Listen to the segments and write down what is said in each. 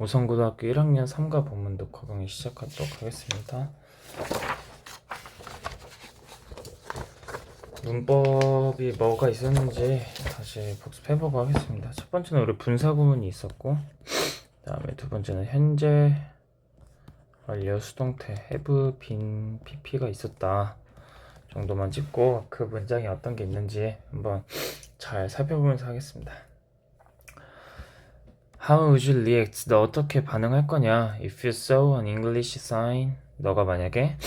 오성고등학교 1학년 3과 본문도 적용이 시작하도록 하겠습니다. 문법이 뭐가 있었는지 다시 복습해보고 하겠습니다. 첫 번째는 우리 분사구문이 있었고, 그 다음에 두 번째는 현재 완료 수동태 have, been, pp가 있었다 정도만 찍고 그 문장이 어떤 게 있는지 한번 잘 살펴보면서 하겠습니다. How would you react? 너 어떻게 반응할 거냐? If you saw an English sign, 너가 만약에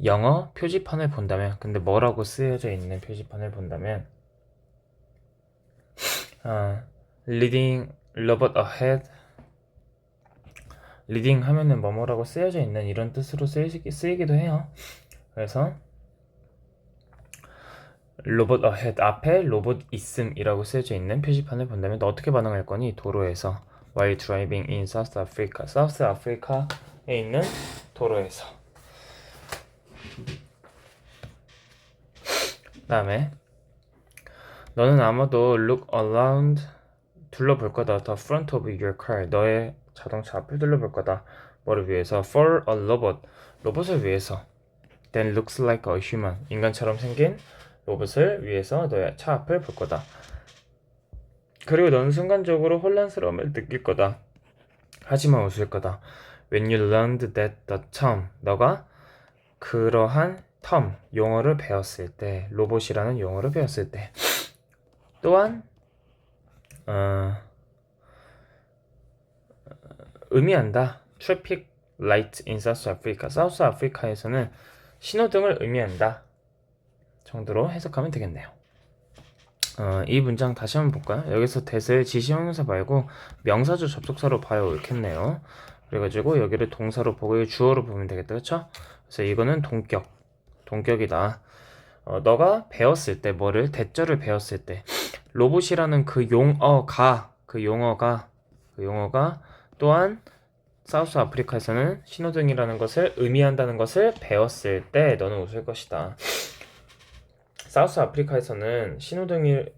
영어 표지판을 본다면, 근데 뭐라고 쓰여져 있는 표지판을 본다면, reading robot ahead, reading 하면은 뭐뭐라고 쓰여져 있는 이런 뜻으로 쓰이기도 해요. 그래서 로봇 ahead 앞에 로봇 있음이라고 쓰여져 있는 표지판을 본다면 너 어떻게 반응할 거니? 도로에서 while driving in South Africa, 사우스 아프리카에 있는 도로에서. 그 다음에 너는 아마도 look around, 둘러볼 거다. The front of your car, 너의 자동차 앞을 둘러볼 거다. 뭐를 위해서? For a robot, 로봇을 위해서. Then looks like a human, 인간처럼 생긴 로봇을 위해서 너의 차 앞을 볼 거다. 그리고 너는 순간적으로 혼란스러움을 느낄 거다. 하지만 웃을 거다. When you learned that the term, 너가 그러한 term, 용어를 배웠을 때, 로봇이라는 용어를 배웠을 때. 또한 의미한다. Traffic light in South Africa, 사우스 아프리카에서는 신호등을 의미한다 정도로 해석하면 되겠네요. 이 문장 다시 한번 볼까요? 여기서 that을 지시형용사 말고 명사조 접속사로 봐야 옳겠네요. 그래가지고 여기를 동사로 보고 주어로 보면 되겠다, 그쵸? 그래서 이거는 동격이다. 너가 배웠을 때 뭐를, 대절을 배웠을 때 로봇이라는 그 용어가 또한 사우스 아프리카에서는 신호등이라는 것을 의미한다는 것을 배웠을 때 너는 웃을 것이다. 사우스 아프리카에서는 신호등을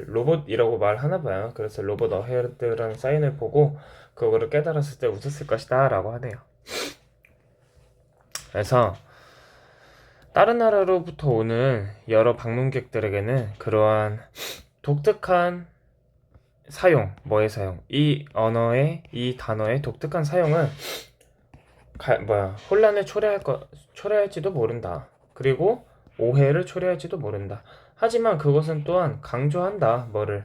로봇이라고 말하나 봐요. 그래서 로봇 어헤드라는 사인을 보고 그거를 깨달았을 때 웃었을 것이다 라고 하네요. 그래서 다른 나라로부터 오는 여러 방문객들에게는 그러한 독특한 사용, 뭐의 사용, 이 언어의, 이 단어의 독특한 사용은 혼란을 초래할지도 모른다. 그리고 오해를 초래할지도 모른다. 하지만 그것은 또한 강조한다. 뭐를?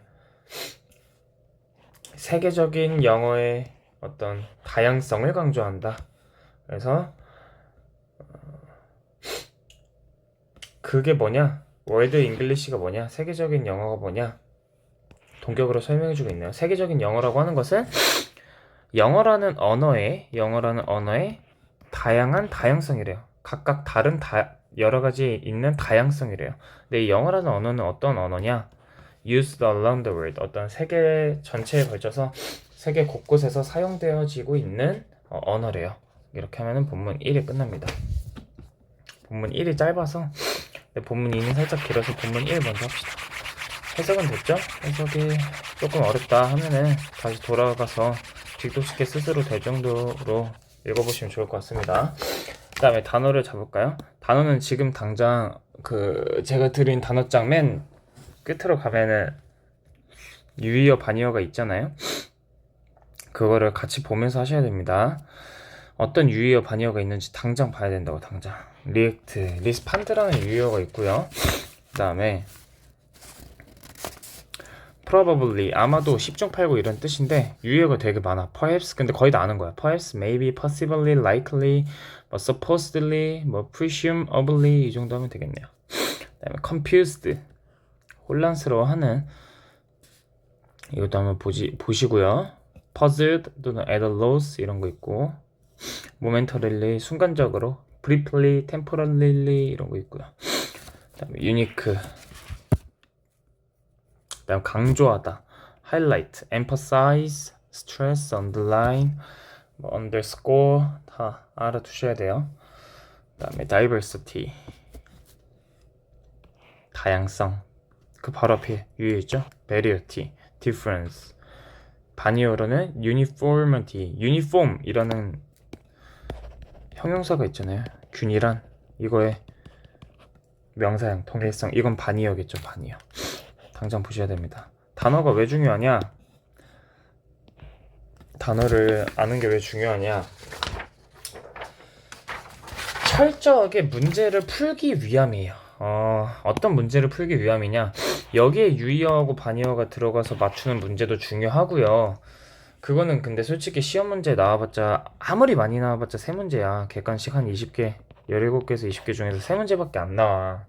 세계적인 영어의 어떤 다양성을 강조한다. 그래서 그게 뭐냐? 월드 잉글리시가 뭐냐? 세계적인 영어가 뭐냐? 동격으로 설명해주고 있네요. 세계적인 영어라고 하는 것은 영어라는 언어의 다양한 다양성이래요. 각각 다른 여러 가지 있는 다양성이래요. 근데 이 영어라는 언어는 어떤 언어냐? Used around the world, 어떤 세계 전체에 걸쳐서 세계 곳곳에서 사용되어지고 있는 언어래요. 이렇게 하면은 본문 1이 끝납니다. 본문 1이 짧아서 본문 2는 살짝 길어서 본문 1 먼저 합시다. 해석은 됐죠? 해석이 조금 어렵다 하면은 다시 돌아가서 뒷독식해 스스로 될 정도로 읽어보시면 좋을 것 같습니다. 그 다음에 단어를 잡을까요? 단어는 지금 당장 제가 드린 단어장 맨 끝으로 가면은 유의어 반의어가 있잖아요. 그거를 같이 보면서 하셔야 됩니다. 어떤 유의어 반의어가 있는지 당장 봐야 된다고. 당장 리액트, 리스판드라는 유의어가 있고요. 그 다음에 probably, 아마도, 10중 8구 이런 뜻인데 유의어가 되게 많아. perhaps, 근데 거의 다 아는 거야. perhaps, maybe, possibly, likely, supposedly, presumably 이 정도 하면 되겠네요. 그다음에 confused, 혼란스러워하는, 이것도 한번 보시고요. puzzled 또는 at a loss 이런 거 있고, momentarily, 순간적으로, briefly, temporarily 이런 거 있고요. 그다음에 unique, 그다음 강조하다, highlight, emphasize, stress, underline, underscore 다 알아두셔야 돼요. 그다음에 diversity, 다양성, 그 바로 앞에 유의했죠. variety, difference. 반이어로는 uniformity, uniform이라는 형용사가 있잖아요. 균일한 이거의 명사형, 통일성. 이건 반이어겠죠, 반이어. 당장 보셔야 됩니다. 단어가 왜 중요하냐? 단어를 아는 게 왜 중요하냐? 철저하게 문제를 풀기 위함이에요. 어떤 문제를 풀기 위함이냐? 여기에 유의어하고 반의어가 들어가서 맞추는 문제도 중요하고요. 그거는 근데 솔직히 시험 문제 나와봤자 아무리 많이 나와봤자 3문제야. 객관식 한 20개, 17개에서 20개 중에서 3문제밖에 안 나와.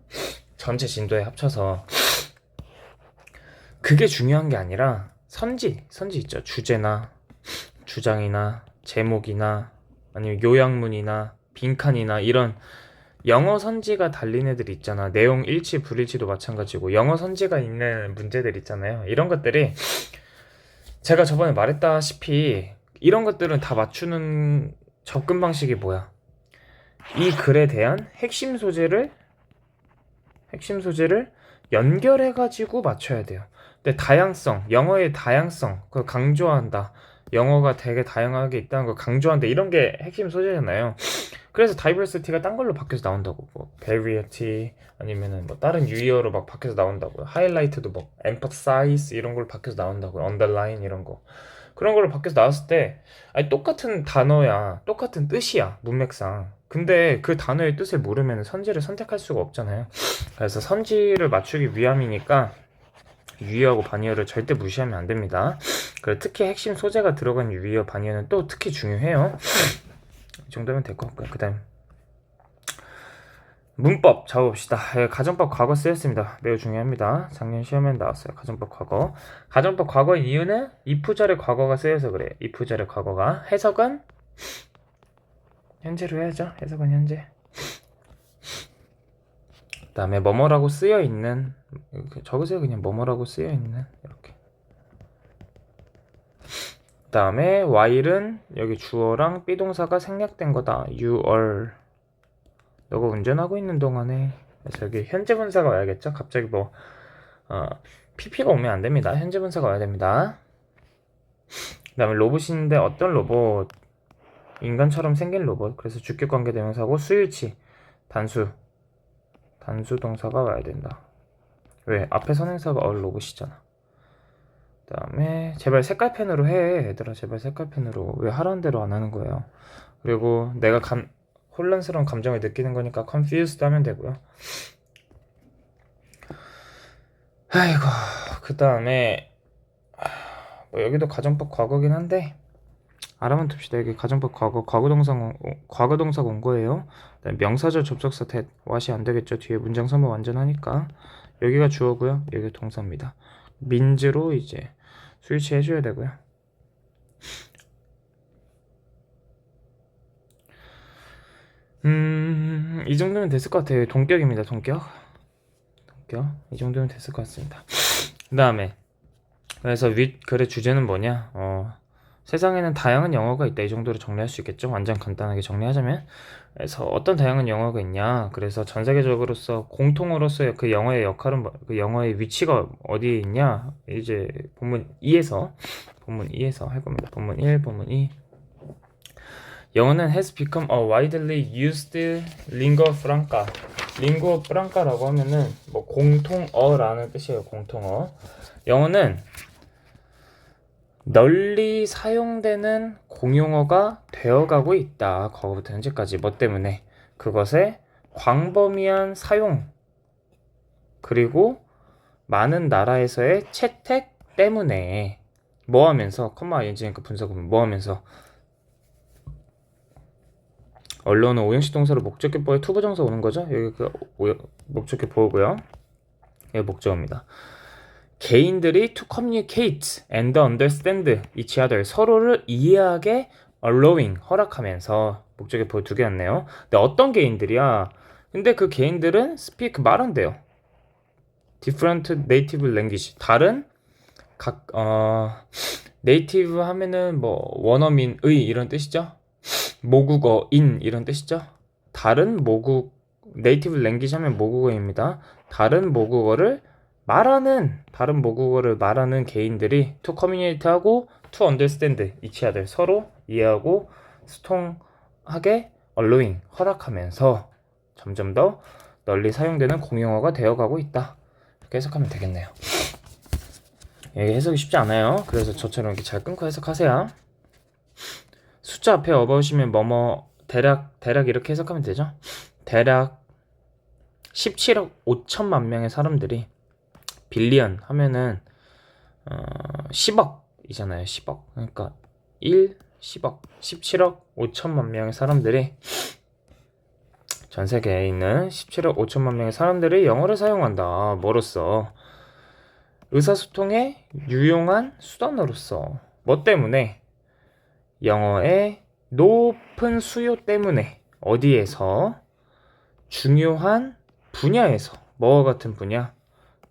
전체 진도에 합쳐서. 그게 중요한 게 아니라 선지 있죠. 주제나 주장이나 제목이나 아니면 요약문이나 빈칸이나 이런 영어 선지가 달린 애들 있잖아. 내용 일치 불일치도 마찬가지고 영어 선지가 있는 문제들 있잖아요. 이런 것들이 제가 저번에 말했다시피 이런 것들은 다 맞추는 접근 방식이 뭐야? 이 글에 대한 핵심 소재를 연결해가지고 맞춰야 돼요. 근데 다양성, 영어의 다양성, 그걸 강조한다. 영어가 되게 다양하게 있다는 걸 강조한다. 이런 게 핵심 소재잖아요. 그래서 diversity가 딴 걸로 바뀌어서 나온다고. 뭐 variety 아니면은 뭐 다른 유의어로 막 바뀌어서 나온다고요. highlight도 뭐 emphasize 이런 걸로 바뀌어서 나온다고요. underline 이런 거. 그런 걸로 바뀌어서 나왔을 때 아니 똑같은 단어야. 똑같은 뜻이야. 문맥상. 근데 그 단어의 뜻을 모르면 선지를 선택할 수가 없잖아요. 그래서 선지를 맞추기 위함이니까 유의어하고 반의어를 절대 무시하면 안 됩니다. 그리고 특히 핵심 소재가 들어간 유의어 반의어는 또 특히 중요해요. 이 정도면 될 것 같고요. 그 다음 문법 잡아봅시다. 가정법 과거 쓰였습니다. 매우 중요합니다. 작년 시험에 나왔어요. 가정법 과거. 가정법 과거의 이유는 이프절의 과거가 쓰여서 그래요. 이프절의 과거가. 해석은 현재로 해야죠. 해석은 현재. 그 다음에 뭐뭐라고 쓰여있는, 적으세요. 그냥 뭐뭐라고 쓰여있는 이렇게. 그 다음에 while은 여기 주어랑 비동사가 생략된 거다. you are. 너가 운전하고 있는 동안에. 그래서 여기 현재 분사가 와야겠죠. 갑자기 뭐 PP가 오면 안 됩니다. 현재 분사가 와야 됩니다. 그 다음에 로봇인데 어떤 로봇? 인간처럼 생긴 로봇. 그래서 주격 관계 대명사고 수일치 단수 동사가 와야 된다. 왜? 앞에 선행사가 all 로봇이잖아. 그 다음에 제발 색깔펜으로 해. 얘들아 제발 색깔펜으로. 왜 하라는 대로 안 하는 거예요. 그리고 내가 혼란스러운 감정을 느끼는 거니까 confused 하면 되고요. 아이고. 그 다음에 뭐 여기도 가정법 과거긴 한데 알아만 둡시다. 여기 가정법 과거동사가 온 거예요. 명사절 접속사 that what이 안 되겠죠. 뒤에 문장 선모 완전하니까. 여기가 주어고요. 여기가 동사입니다. 민즈로 이제 스위치 해줘야 되고요. 이 정도면 됐을 것 같아요. 동격입니다. 동격. 이 정도면 됐을 것 같습니다. 그 다음에 그래서 윗글의 주제는 뭐냐? 세상에는 다양한 영어가 있다. 이 정도로 정리할 수 있겠죠. 완전 간단하게 정리하자면. 그래서 어떤 다양한 영어가 있냐? 그래서 전 세계적으로서 공통어로서의 그 영어의 역할은 그 영어의 위치가 어디에 있냐? 이제 본문 2에서 할 겁니다. 본문 1, 본문 2. 영어는 has become a widely used lingua franca. lingua franca라고 하면은 뭐 공통어라는 뜻이에요. 공통어. 영어는 널리 사용되는 공용어가 되어가고 있다. 과거부터 현재까지. 뭐 때문에? 그것의 광범위한 사용 그리고 많은 나라에서의 채택 때문에. 뭐 하면서? 컴마 ing니까 분사구문 뭐 하면서? 언론은 오형식 동사로 목적격보에 투부정사 오는 거죠. 여기 그 목적격보고요. 여기 목적어입니다. 개인들이 to communicate and understand each other 서로를 이해하게 allowing 허락하면서 목적격보 2개였네요. 근데 어떤 개인들이야? 근데 그 개인들은 speak 말한대요. different native language 다른 각 네이티브 하면은 뭐 원어민의 이런 뜻이죠. 모국어인 이런 뜻이죠. 다른 모국 네이티브 랭귀지 하면 모국어입니다. 다른 모국어를 다른 모국어를 말하는 개인들이 to communicate하고 to understand each other, 서로 이해하고 소통하게 allowing, 허락하면서 점점 더 널리 사용되는 공용어가 되어가고 있다. 이렇게 해석하면 되겠네요. 이게 해석이 쉽지 않아요. 그래서 저처럼 이렇게 잘 끊고 해석하세요. 숫자 앞에 어바웃이면 뭐뭐 대략 이렇게 해석하면 되죠. 대략 17억 5천만 명의 사람들이 빌리언 하면은 10억이잖아요. 10억. 그러니까 10억 17억 5천만 명의 사람들이, 전 세계에 있는 17억 5천만 명의 사람들이 영어를 사용한다. 뭐로써? 의사소통의 유용한 수단으로서. 뭐 때문에? 영어의 높은 수요 때문에. 어디에서? 중요한 분야에서. 뭐와 같은 분야?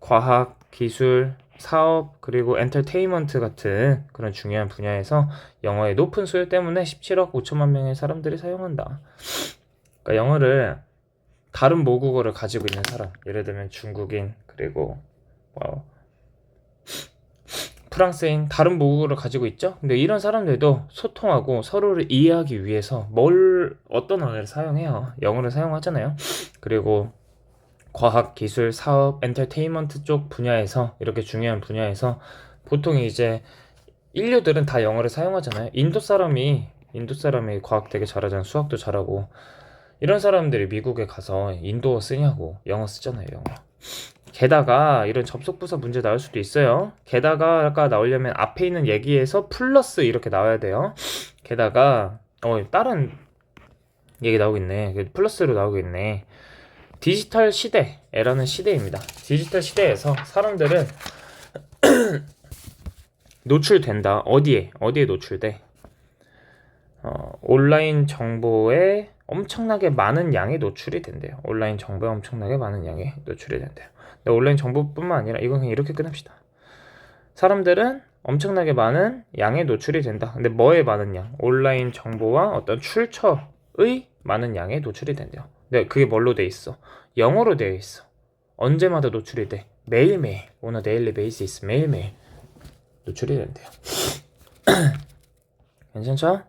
과학, 기술, 사업, 그리고 엔터테인먼트 같은 그런 중요한 분야에서 영어의 높은 수요 때문에 17억 5천만 명의 사람들이 사용한다. 그러니까 영어를 다른 모국어를 가지고 있는 사람, 예를 들면 중국인, 그리고 프랑스인, 다른 모국어를 가지고 있죠. 근데 이런 사람들도 소통하고 서로를 이해하기 위해서 어떤 언어를 사용해요? 영어를 사용하잖아요. 그리고 과학, 기술, 사업, 엔터테인먼트 쪽 분야에서, 이렇게 중요한 분야에서 보통 이제 인류들은 다 영어를 사용하잖아요. 인도 사람이 과학 되게 잘하잖아요. 수학도 잘하고. 이런 사람들이 미국에 가서 인도어 쓰냐고, 영어 쓰잖아요. 영어. 게다가 이런 접속부사 문제 나올 수도 있어요. 게다가가 나오려면 앞에 있는 얘기에서 플러스 이렇게 나와야 돼요. 게다가 다른 얘기 나오고 있네. 플러스로 나오고 있네. 디지털 시대라는 시대입니다. 디지털 시대에서 사람들은 노출된다. 어디에 노출돼? 온라인 정보에 엄청나게 많은 양이 노출이 된대요. 온라인 정보에 엄청나게 많은 양이 노출이 된대요. 근데 온라인 정보뿐만 아니라, 이건 그냥 이렇게 끝냅시다. 사람들은 엄청나게 많은 양에 노출이 된다. 근데 뭐에 많은 양? 온라인 정보와 어떤 출처의 많은 양에 노출이 된대요. 근데 그게 뭘로 돼 있어? 영어로 되어 있어. 언제마다 노출이 돼? 매일매일. on a daily basis. 매일매일 노출이 된대요. 괜찮죠?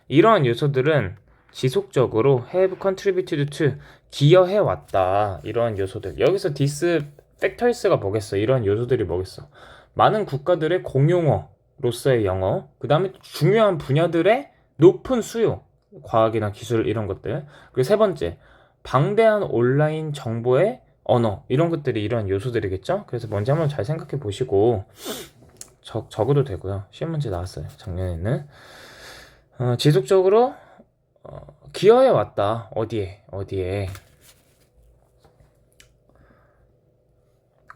이러한 요소들은 지속적으로 have contributed to, 기여해 왔다. 이러한 요소들. 여기서 this factors가 뭐겠어? 이러한 요소들이 뭐겠어? 많은 국가들의 공용어로서의 영어, 그 다음에 중요한 분야들의 높은 수요, 과학이나 기술 이런 것들. 그리고 세 번째, 방대한 온라인 정보의 언어, 이런 것들이 이러한 요소들이겠죠? 그래서 뭔지 한번 잘 생각해 보시고 적어도 되고요. 시험 문제 나왔어요, 작년에는. 지속적으로 기여해 왔다. 어디에?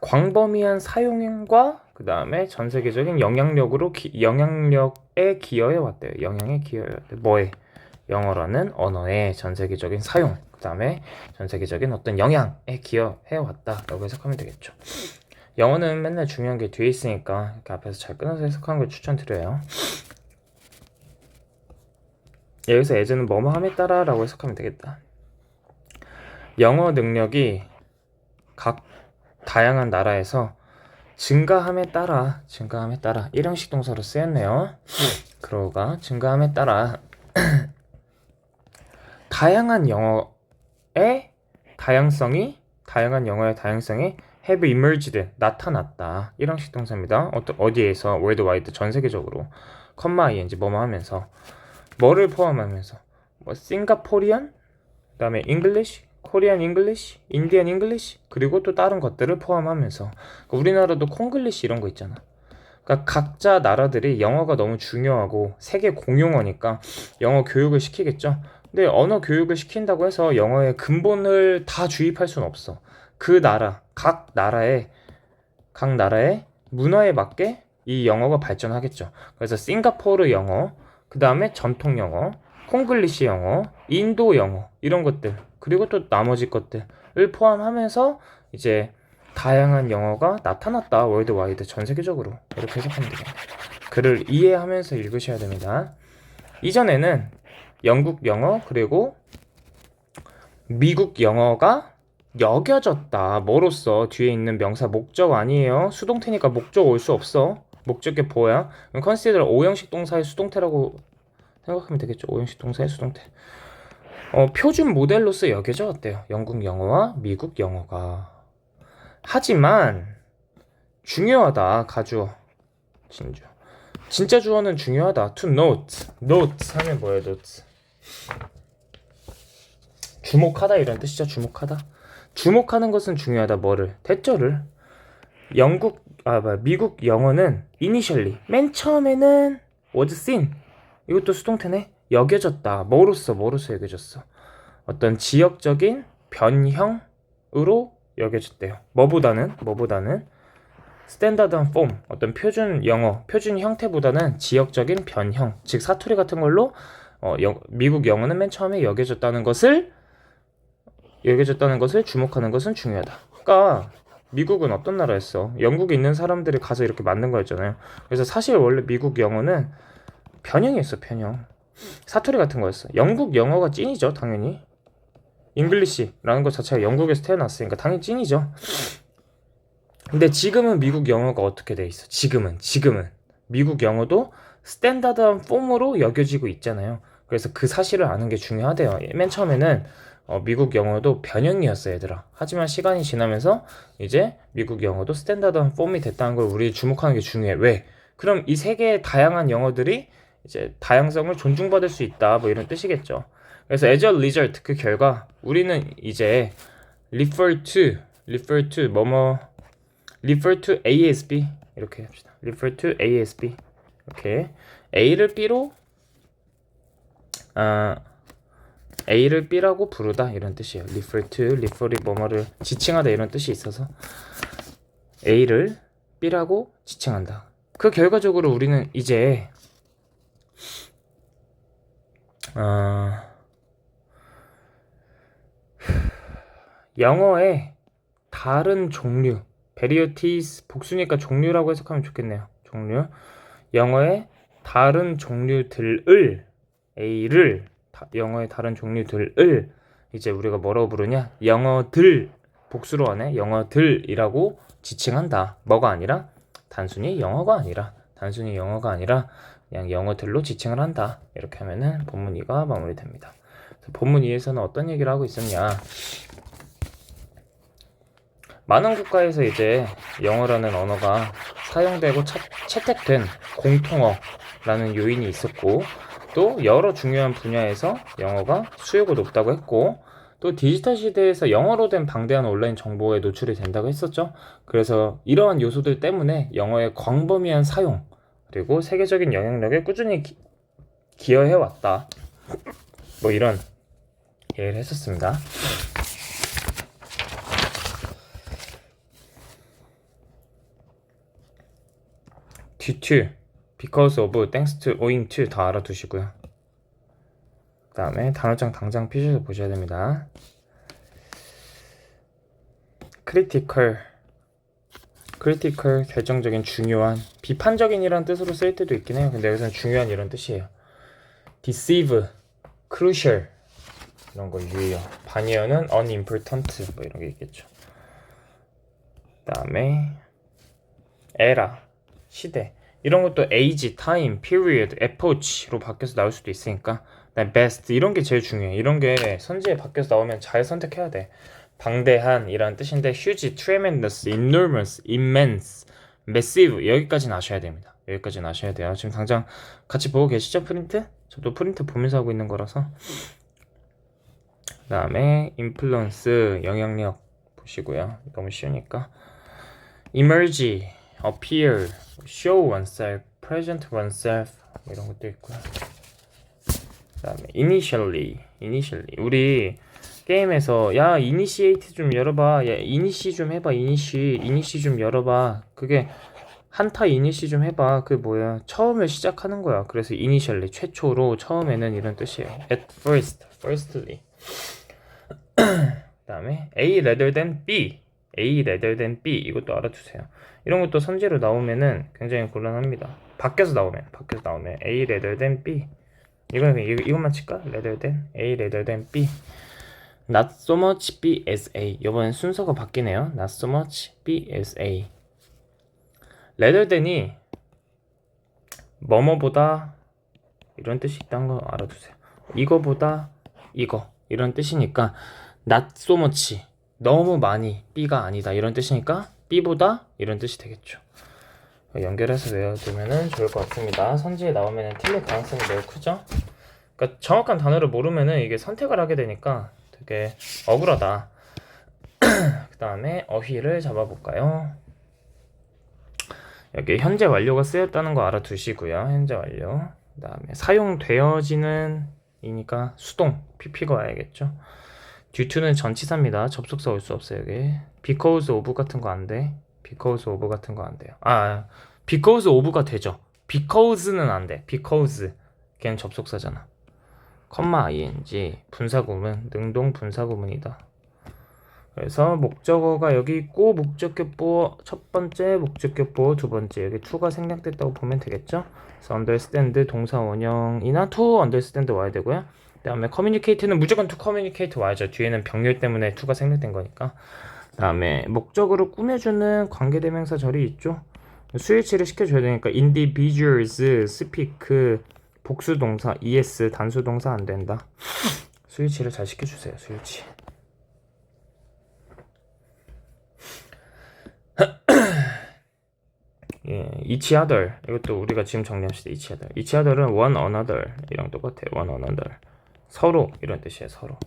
광범위한 사용과 그 다음에 전 세계적인 영향력에 기여해 왔대요. 영향에 기여해 왔대요. 뭐에? 영어라는 언어의 전 세계적인 사용, 그 다음에 전 세계적인 어떤 영향에 기여해 왔다라고 해석하면 되겠죠. 영어는 맨날 중요한 게 뒤에 있으니까 이렇게 앞에서 잘 끊어서 해석하는 걸 추천드려요. 여기서 as는 뭐뭐 함에 따라 라고 해석하면 되겠다. 영어 능력이 각 다양한 나라에서 증가함에 따라 일형식 동사로 쓰였네요. 그러가 증가함에 따라 다양한 영어의 다양성이 have emerged, 나타났다. 일형식 동사입니다. 어디에서? worldwide, 전 세계적으로. ing, 뭐뭐 하면서. 뭐를 포함하면서? 싱가포리안, 그 다음에 English, 코리안 잉글리시, 인디안 잉글리시, 그리고 또 다른 것들을 포함하면서. 그러니까 우리나라도 콩글리시 이런 거 있잖아. 그러니까 각자 나라들이 영어가 너무 중요하고 세계 공용어니까 영어 교육을 시키겠죠. 근데 언어 교육을 시킨다고 해서 영어의 근본을 다 주입할 수는 없어. 각 나라의 문화에 맞게 이 영어가 발전하겠죠. 그래서 싱가포르 영어, 그 다음에 전통 영어, 콩글리시 영어, 인도 영어, 이런 것들, 그리고 또 나머지 것들을 포함하면서 이제 다양한 영어가 나타났다. 월드와이드, 전 세계적으로. 이렇게 해석하면 되겠네요. 글을 이해하면서 읽으셔야 됩니다. 이전에는 영국 영어 그리고 미국 영어가 여겨졌다. 뭐로써 뒤에 있는 명사 목적 아니에요. 수동태니까 목적 올 수 없어. 목적게 뭐야? 그럼 consider 오형식 동사의 수동태라고 생각하면 되겠죠. 오형식 동사의 수동태. 표준 모델로서 여겨졌대요. 영국 영어와 미국 영어가. 하지만 중요하다. 가주어. 진주. 진짜 주어는 중요하다. to note. note 하면 뭐예요? note. 주목하다 이런 뜻이죠. 주목하다. 주목하는 것은 중요하다. 뭐를? 대절을. 미국 영어는 initially 맨 처음에는 was seen. 이것도 수동태네. 여겨졌다. 뭐로써 여겨졌어? 어떤 지역적인 변형으로 여겨졌대요. 뭐보다는 스탠다드한 폼, 어떤 표준 영어, 표준 형태보다는 지역적인 변형, 즉 사투리 같은 걸로 미국 영어는 맨 처음에 여겨졌다는 것을 주목하는 것은 중요하다. 그러니까 미국은 어떤 나라였어? 영국에 있는 사람들이 가서 이렇게 만든 거였잖아요. 그래서 사실 원래 미국 영어는 변형이었어, 변형. 사투리 같은 거였어. 영국 영어가 찐이죠, 당연히. 잉글리시라는 것 자체가 영국에서 태어났으니까 당연히 찐이죠. 근데 지금은 미국 영어가 어떻게 돼 있어? 지금은 미국 영어도 스탠다드한 폼으로 여겨지고 있잖아요. 그래서 그 사실을 아는 게 중요하대요. 맨 처음에는 미국 영어도 변형이었어, 얘들아. 하지만 시간이 지나면서 이제 미국 영어도 스탠다드한 폼이 됐다는 걸 우리 주목하는 게 중요해. 왜? 그럼 이 세 개의 다양한 영어들이 이제 다양성을 존중받을 수 있다, 뭐 이런 뜻이겠죠. 그래서 as a result, 그 결과 우리는 이제 refer to A as B 이렇게 합시다. refer to A as B 이렇게 A를 B로 A를 B라고 부르다 이런 뜻이에요. refer이 뭐뭐를 지칭하다 이런 뜻이 있어서 A를 B라고 지칭한다. 그 결과적으로 우리는 이제 영어의 다른 종류, varieties 복수니까 종류라고 해석하면 좋겠네요. 종류. 영어의 다른 종류들을 영어의 다른 종류들을 이제 우리가 뭐라고 부르냐? 영어들 복수로 하네. 영어들이라고 지칭한다. 뭐가 아니라 단순히 영어가 아니라 그냥 영어들로 지칭을 한다. 이렇게 하면은 본문 2가 마무리됩니다. 본문 2에서는 어떤 얘기를 하고 있었냐? 많은 국가에서 이제 영어라는 언어가 사용되고 채택된 공통어라는 요인이 있었고, 또 여러 중요한 분야에서 영어가 수요가 높다고 했고, 또 디지털 시대에서 영어로 된 방대한 온라인 정보에 노출이 된다고 했었죠. 그래서 이러한 요소들 때문에 영어의 광범위한 사용, 그리고 세계적인 영향력에 꾸준히 기여해왔다. 뭐 이런 얘기를 했었습니다. due to, because of, thanks to, owing to 다 알아두시고요. 그 다음에 단어장 당장 피셔서 보셔야 됩니다. critical 결정적인, 중요한, 비판적인이라는 뜻으로 쓰일 때도 있긴 해요. 근데 여기서는 중요한 이런 뜻이에요. deceive, crucial 이런 걸 유의어. 반의어는 unimportant 뭐 이런 게 있겠죠. 그 다음에 era, 시대, 이런 것도 age, time, period, epoch로 바뀌어서 나올 수도 있으니까 best 이런 게 제일 중요해. 이런 게 선지에 바뀌어서 나오면 잘 선택해야 돼. 방대한 이라는 뜻인데 huge, tremendous, enormous, immense, massive 여기까지는 아셔야 됩니다. 여기까지는 아셔야 돼요. 지금 당장 같이 보고 계시죠? 프린트? 저도 프린트 보면서 하고 있는 거라서. 그 다음에 influence, 영향력 보시고요. 너무 쉬우니까. emerge, appear, show oneself, present oneself 이런 것도 있고요. 그 다음에 initially 우리 게임에서 야 initiate 좀 열어봐, 야 initi 좀 해봐, initi 좀 열어봐, 그게 한타 initi 좀 해봐, 그게 뭐야? 처음을 시작하는 거야. 그래서 initially 최초로, 처음에는 이런 뜻이에요. at firstly. 그 다음에 A rather than B 이것도 알아두세요. 이런 것도 선지로 나오면은 굉장히 곤란합니다. 밖에서 나오면 A rather than B 이것만 칠까? A rather than B. Not so much B as A. 이번엔 순서가 바뀌네요. Not so much B as A. rather than이 뭐뭐보다 이런 뜻이 있다는 거 알아두세요. 이거보다 이거 이런 뜻이니까 not so much 너무 많이 B가 아니다 이런 뜻이니까 B보다 이런 뜻이 되겠죠. 연결해서 외워두면 좋을 것 같습니다. 선지에 나오면 틀릴 가능성이 매우 크죠. 그러니까 정확한 단어를 모르면 이게 선택을 하게 되니까 되게 억울하다. 그 다음에 어휘를 잡아볼까요? 여기 현재 완료가 쓰였다는 거 알아두시고요. 현재 완료. 그 다음에 사용되어지는 이니까 수동 PP가 와야겠죠. due to는 전치사입니다. 접속사 올 수 없어요. 여기 because of 같은 거 안 돼. because of 같은 거 안 돼요. because of가 되죠. because는 안 돼. because 걔는 접속사잖아. ing 분사구문 능동 분사구문이다. 그래서 목적어가 여기 있고 목적격보 첫 번째, 목적격보 두 번째 여기 to가 생략됐다고 보면 되겠죠. 그래서 understand 동사 원형이나 to understand 와야 되고요. 그 다음에 communicate는 무조건 to communicate 와야죠. 뒤에는 병렬 때문에 to가 생략된 거니까. 그 다음에 목적으로 꾸며주는 관계대명사 절이 있죠. 스위치를 시켜줘야 되니까 individuals speak 복수동사 es 단수동사 안 된다. 스위치를 잘 시켜주세요. 스위치. 예, each other 이것도 우리가 지금 정리합시다. each other은 one another 이랑 똑같아요. one another 서로 이런 뜻이에요. 서로.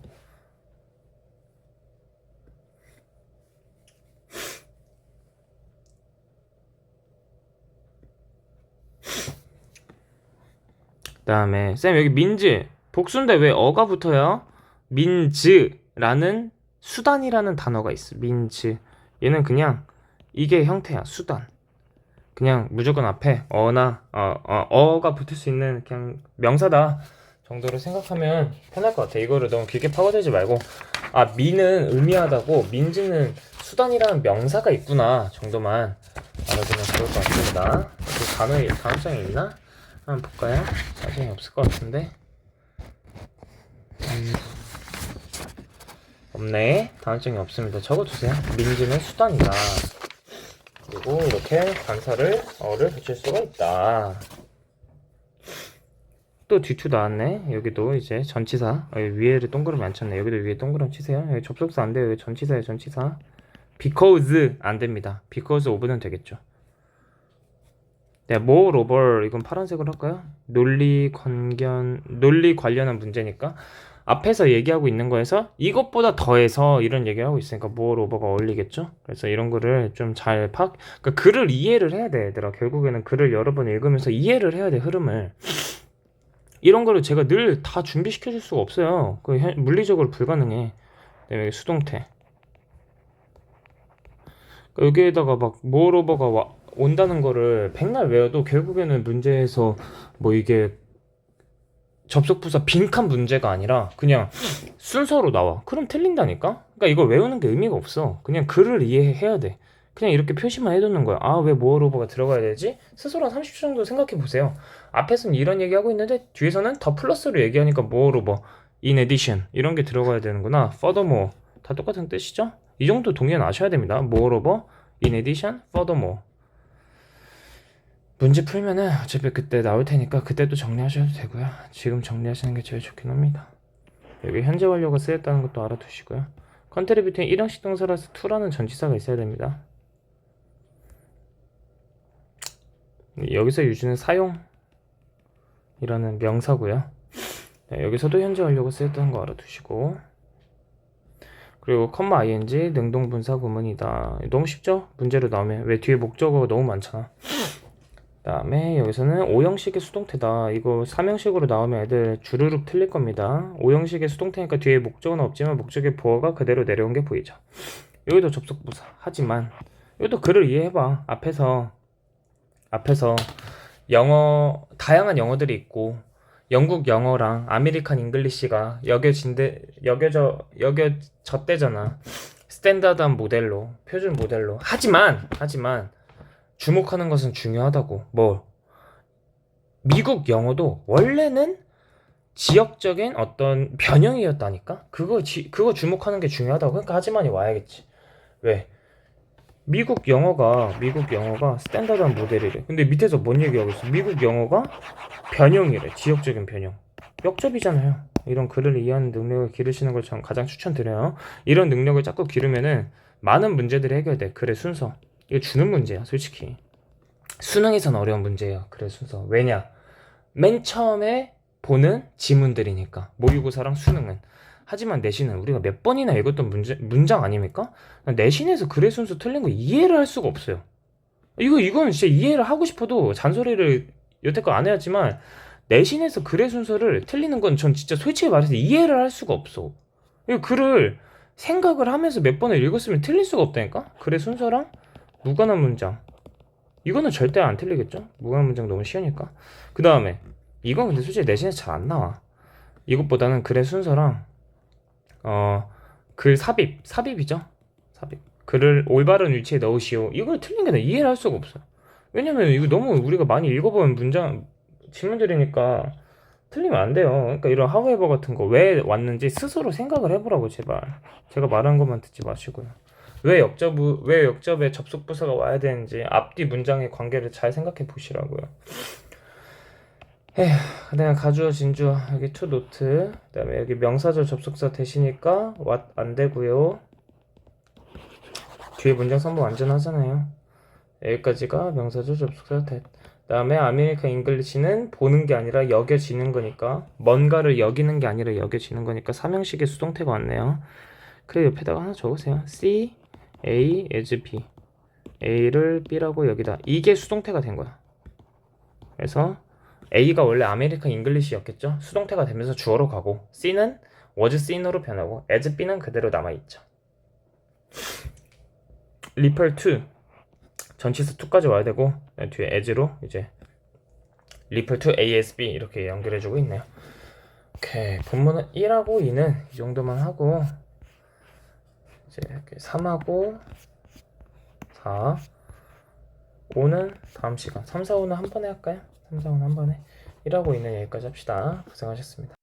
그 다음에 쌤 여기 민즈 복수인데 왜 어가 붙어요? 민즈라는 수단이라는 단어가 있어. 민즈 얘는 그냥 이게 형태야. 수단. 그냥 무조건 앞에 어나 어가 붙을 수 있는 그냥 명사다 정도로 생각하면 편할 것 같아. 이거를 너무 길게 파고들지 말고 미는 의미하다고 민즈는 수단이라는 명사가 있구나 정도만 알아두면 좋을 것 같습니다. 그 단어의 다음장에 있나? 한번 볼까요? 사진이 없을 것 같은데 없네. 다음장에 없습니다. 적어두세요. 민즈는 수단이다. 그리고 이렇게 관사를 어를 붙일 수가 있다. 또 뒤투 나왔네. 여기도 이제 전치사 위에를 동그라미 안 쳤네. 여기도 위에 동그라미 치세요. 여기 접속사 안 돼요. 여기 전치사예요. 전치사. because 안 됩니다. because of는 되겠죠. 네, moreover 이건 파란색으로 할까요? 논리 관련한 문제니까 앞에서 얘기하고 있는 거에서 이것보다 더해서 이런 얘기를 하고 있으니까 moreover가 어울리겠죠? 그래서 이런 거를 좀 잘 그러니까 글을 이해를 해야 돼, 얘들아. 결국에는 글을 여러 번 읽으면서 이해를 해야 돼, 흐름을. 이런 거를 제가 늘 다 준비시켜 줄 수가 없어요. 물리적으로 불가능해. 여기 수동태. 그러니까 여기에다가 막 moreover가 온다는 거를 백날 외워도 결국에는 문제에서 뭐 이게 접속부사 빈칸 문제가 아니라 그냥 순서로 나와. 그럼 틀린다니까? 그러니까 이걸 외우는 게 의미가 없어. 그냥 글을 이해해야 돼. 그냥 이렇게 표시만 해두는 거야. 왜 모어로버가 들어가야 되지? 스스로 한 30초 정도 생각해 보세요. 앞에서는 이런 얘기하고 있는데 뒤에서는 더 플러스로 얘기하니까 모어로버, in addition 이런 게 들어가야 되는구나. furthermore 다 똑같은 뜻이죠? 이 정도 동의는 아셔야 됩니다. moreover, in addition, furthermore. 문제 풀면은 어차피 그때 나올 테니까 그때 또 정리하셔도 되고요. 지금 정리하시는 게 제일 좋긴 합니다. 여기 현재 완료가 쓰였다는 것도 알아두시고요. 컨트리뷰트는 1형식 동사라서 to라는 전치사가 있어야 됩니다. 여기서 유주는 사용이라는 명사고요. 네, 여기서도 현재 완료가 쓰였다는 거 알아두시고, 그리고 컴마-ing 능동분사 구문이다. 너무 쉽죠? 문제로 나오면. 왜 뒤에 목적어가 너무 많잖아. 그 다음에 여기서는 5형식의 수동태다. 이거 3형식으로 나오면 애들 주르륵 틀릴 겁니다. 5형식의 수동태니까 뒤에 목적어는 없지만 목적의 보어가 그대로 내려온 게 보이죠. 여기도 접속부사. 하지만 이것도 글을 이해해봐. 앞에서 다양한 영어들이 있고 영국 영어랑 아메리칸 잉글리시가 여겨졌대잖아. 스탠다드한 모델로, 표준 모델로. 하지만 주목하는 것은 중요하다고. 미국 영어도 원래는 지역적인 어떤 변형이었다니까? 그거 주목하는 게 중요하다고. 그러니까 하지만이 와야겠지. 왜? 미국 영어가 스탠다드한 모델이래. 근데 밑에서 뭔 얘기하고 있어? 미국 영어가 변형이래. 지역적인 변형. 역접이잖아요. 이런 글을 이해하는 능력을 기르시는 걸 전 가장 추천드려요. 이런 능력을 자꾸 기르면은 많은 문제들이 해결돼. 글의 순서. 이거 주는 문제야, 솔직히. 수능에선 어려운 문제예요. 글의 순서. 왜냐? 맨 처음에 보는 지문들이니까. 모의고사랑 수능은. 하지만 내신은 우리가 몇 번이나 읽었던 문장 아닙니까? 내신에서 글의 순서 틀린 거 이해를 할 수가 없어요. 이건 진짜 이해를 하고 싶어도 잔소리를 여태껏 안 해왔지만 내신에서 글의 순서를 틀리는 건 전 진짜 솔직히 말해서 이해를 할 수가 없어. 이 글을 생각을 하면서 몇 번을 읽었으면 틀릴 수가 없다니까? 글의 순서랑 무관한 문장. 이거는 절대 안 틀리겠죠? 무관한 문장 너무 쉬우니까. 그 다음에 이건 근데 솔직히 내신에서 잘 안 나와. 이것보다는 글의 순서랑 글 삽입이죠. 삽입. 글을 올바른 위치에 넣으시오. 이걸 틀린 게 나 이해를 할 수가 없어. 왜냐면 이거 너무 우리가 많이 읽어본 문장 질문들이니까 틀리면 안 돼요. 그러니까 이런 하우에버 같은 거 왜 왔는지 스스로 생각을 해보라고 제발. 제가 말한 것만 듣지 마시고요. 왜 역접에 접속 부사가 와야 되는지 앞뒤 문장의 관계를 잘 생각해 보시라고요. 에휴, 그다음에 가주어 진주어 여기 to 노트 그다음에 여기 명사절 접속사 대시니까 what 안 되고요. 뒤에 문장 선보 완전 하잖아요. 여기까지가 명사절 접속사 대. 그다음에 아메리칸 잉글리시는 보는 게 아니라 여겨지는 거니까 뭔가를 여기는 게 아니라 여겨지는 거니까 삼형식의 수동태가 왔네요. 그래 옆에다가 하나 적으세요. C, A, as B. A를 B라고 여기다. 이게 수동태가 된 거야. 그래서 A가 원래 아메리칸 잉글리시였겠죠? 수동태가 되면서 주어로 가고 C는 was seen으로 변하고 as B는 그대로 남아있죠. refer to 전치사 to까지 와야 되고 뒤에 as로 이제 refer to A as B 이렇게 연결해주고 있네요. 오케이, 본문은 1하고 2는 이 정도만 하고 이제 이렇게 3하고 4 5는 다음 시간 3, 4, 5는 한 번에 할까요? 3, 4, 5는 한 번에 1하고 2는 여기까지 합시다. 고생하셨습니다.